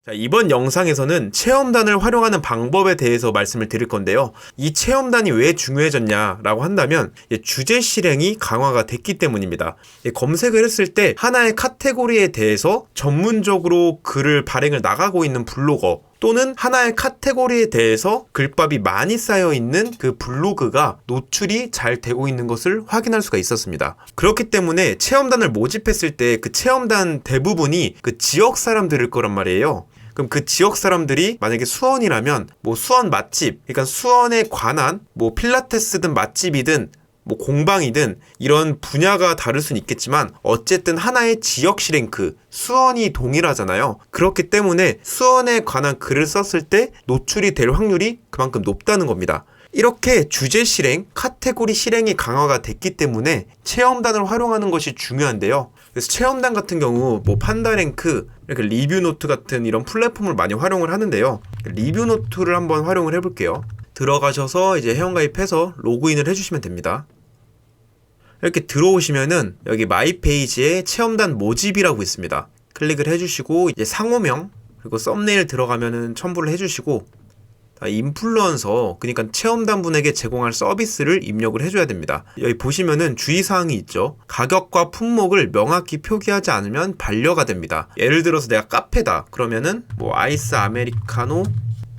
자, 이번 영상에서는 체험단을 활용하는 방법에 대해서 말씀을 드릴 건데요. 이 체험단이 왜 중요해졌냐라고 한다면 주제 실행이 강화가 됐기 때문입니다. 검색을 했을 때 하나의 카테고리에 대해서 전문적으로 글을 발행을 나가고 있는 블로거 또는 하나의 카테고리에 대해서 글밥이 많이 쌓여 있는 그 블로그가 노출이 잘 되고 있는 것을 확인할 수가 있었습니다. 그렇기 때문에 체험단을 모집했을 때 그 체험단 대부분이 그 지역 사람들일 거란 말이에요. 그럼 그 지역 사람들이 만약에 수원이라면 뭐 수원 맛집, 그러니까 수원에 관한 뭐 필라테스든 맛집이든 뭐 공방이든 이런 분야가 다를 수는 있겠지만 어쨌든 하나의 지역 시랭크, 수원이 동일하잖아요. 그렇기 때문에 수원에 관한 글을 썼을 때 노출이 될 확률이 그만큼 높다는 겁니다. 이렇게 주제 실행, 카테고리 실행이 강화가 됐기 때문에 체험단을 활용하는 것이 중요한데요. 그래서 체험단 같은 경우 뭐 판다랭크, 이렇게 리뷰노트 같은 이런 플랫폼을 많이 활용을 하는데요. 리뷰노트를 한번 활용을 해볼게요. 들어가셔서 이제 회원가입해서 로그인을 해주시면 됩니다. 이렇게 들어오시면은 여기 마이 페이지에 체험단 모집이라고 있습니다. 클릭을 해주시고 이제 상호명 그리고 썸네일 들어가면은 첨부를 해주시고 인플루언서, 그러니까 체험단 분에게 제공할 서비스를 입력을 해줘야 됩니다. 여기 보시면은 주의사항이 있죠. 가격과 품목을 명확히 표기하지 않으면 반려가 됩니다. 예를 들어서 내가 카페다 그러면은 뭐 아이스 아메리카노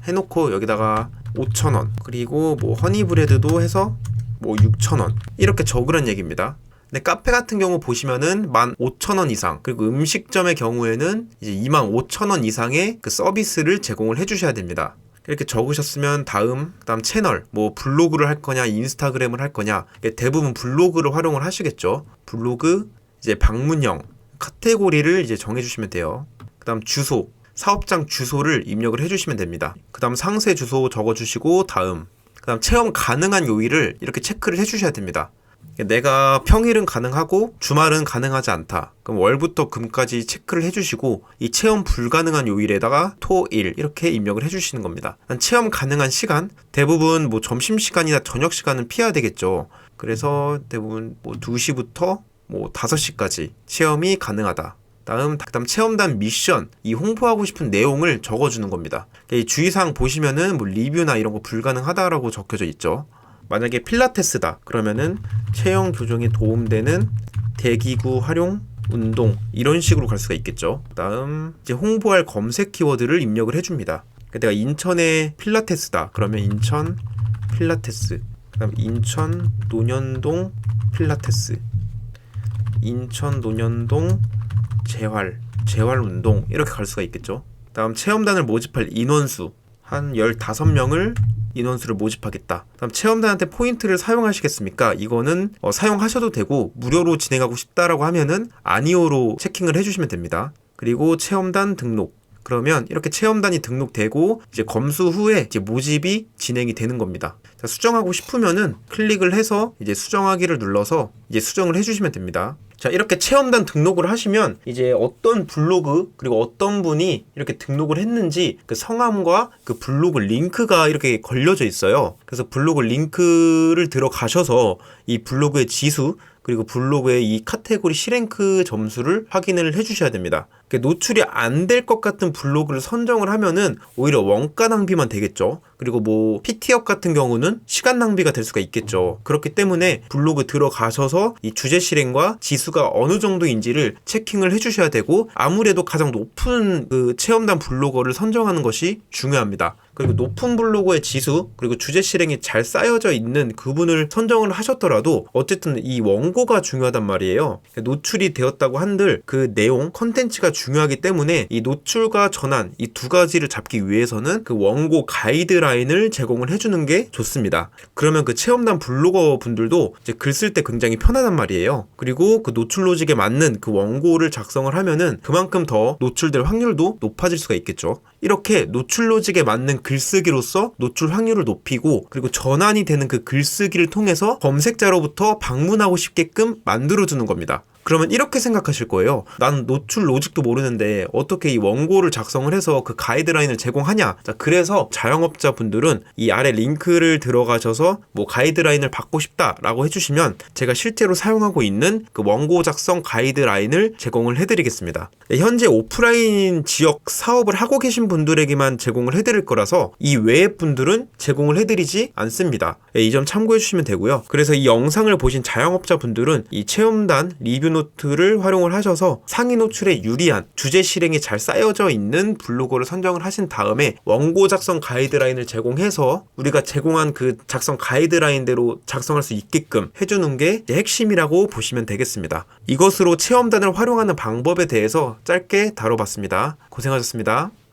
해놓고 여기다가 5,000원, 그리고 뭐 허니브레드도 해서 뭐 6,000원 이렇게 적으란 얘기입니다. 근데 카페 같은 경우 보시면은 15,000원 이상, 그리고 음식점의 경우에는 이제 25,000원 이상의 그 서비스를 제공을 해주셔야 됩니다. 이렇게 적으셨으면 다음 채널, 뭐 블로그를 할 거냐 인스타그램을 할 거냐, 대부분 블로그를 활용을 하시겠죠. 블로그 이제 방문형 카테고리를 이제 정해주시면 돼요. 그 다음 주소, 사업장 주소를 입력을 해주시면 됩니다. 그 다음 상세 주소 적어주시고 그 다음 체험 가능한 요일을 이렇게 체크를 해주셔야 됩니다. 내가 평일은 가능하고 주말은 가능하지 않다. 그럼 월부터 금까지 체크를 해주시고 이 체험 불가능한 요일에다가 토, 일 이렇게 입력을 해주시는 겁니다. 체험 가능한 시간, 대부분 뭐 점심시간이나 저녁시간은 피해야 되겠죠. 그래서 대부분 뭐 2시부터 뭐 5시까지 체험이 가능하다. 그다음 체험단 미션, 이 홍보하고 싶은 내용을 적어주는 겁니다. 이 주의사항 보시면은 뭐 리뷰나 이런 거 불가능하다라고 적혀져 있죠. 만약에 필라테스다 그러면은 체형 교정에 도움되는 대기구 활용 운동 이런 식으로 갈 수가 있겠죠. 그다음 이제 홍보할 검색 키워드를 입력을 해줍니다. 내가 인천에 필라테스다 그러면 인천 필라테스, 그다음 인천 논현동 필라테스, 인천 논현동 재활 운동 이렇게 갈 수가 있겠죠. 다음 체험단을 모집할 인원수 한 15명을 인원수를 모집하겠다. 다음 체험단한테 포인트를 사용하시겠습니까? 이거는 사용하셔도 되고 무료로 진행하고 싶다라고 하면은 아니오로 체킹을 해주시면 됩니다. 그리고 체험단 등록. 그러면 이렇게 체험단이 등록되고 이제 검수 후에 이제 모집이 진행이 되는 겁니다. 자, 수정하고 싶으면은 클릭을 해서 이제 수정하기를 눌러서 이제 수정을 해주시면 됩니다. 자, 이렇게 체험단 등록을 하시면 이제 어떤 블로그 그리고 어떤 분이 이렇게 등록을 했는지 그 성함과 그 블로그 링크가 이렇게 걸려져 있어요. 그래서 블로그 링크를 들어가셔서 이 블로그의 지수 그리고 블로그의 이 카테고리 C랭크 점수를 확인을 해주셔야 됩니다. 노출이 안 될 것 같은 블로그를 선정을 하면은 오히려 원가 낭비만 되겠죠. 그리고 뭐 PT업 같은 경우는 시간 낭비가 될 수가 있겠죠. 그렇기 때문에 블로그 들어가셔서 이 주제 실행과 지수가 어느 정도인지를 체킹을 해주셔야 되고 아무래도 가장 높은 그 체험단 블로거를 선정하는 것이 중요합니다. 그리고 높은 블로그의 지수 그리고 주제 실행이 잘 쌓여져 있는 그분을 선정을 하셨더라도 어쨌든 이 원고가 중요하단 말이에요. 노출이 되었다고 한들 그 내용 컨텐츠가 중요하기 때문에 이 노출과 전환 이 두 가지를 잡기 위해서는 그 원고 가이드라인을 제공을 해주는 게 좋습니다. 그러면 그 체험단 블로거 분들도 이제 글 쓸 때 굉장히 편하단 말이에요. 그리고 그 노출 로직에 맞는 그 원고를 작성을 하면은 그만큼 더 노출될 확률도 높아질 수가 있겠죠. 이렇게 노출 로직에 맞는 글쓰기로서 노출 확률을 높이고 그리고 전환이 되는 그 글쓰기를 통해서 검색자로부터 방문하고 싶게끔 만들어주는 겁니다. 그러면 이렇게 생각하실 거예요. 난 노출 로직도 모르는데 어떻게 이 원고를 작성을 해서 그 가이드라인을 제공하냐. 자, 그래서 자영업자분들은 이 아래 링크를 들어가셔서 뭐 가이드라인을 받고 싶다라고 해주시면 제가 실제로 사용하고 있는 그 원고 작성 가이드라인을 제공을 해드리겠습니다. 네, 현재 오프라인 지역 사업을 하고 계신 분들에게만 제공을 해드릴 거라서 이 외의 분들은 제공을 해드리지 않습니다. 네, 이 점 참고해 주시면 되고요. 그래서 이 영상을 보신 자영업자분들은 이 체험단 리뷰 노트를 활용을 하셔서 상위 노출에 유리한 주제 실행이 잘 쌓여져 있는 블로그를 선정을 하신 다음에 원고 작성 가이드라인을 제공해서 우리가 제공한 그 작성 가이드라인대로 작성할 수 있게끔 해주는 게 핵심이라고 보시면 되겠습니다. 이것으로 체험단을 활용하는 방법에 대해서 짧게 다뤄봤습니다. 고생하셨습니다.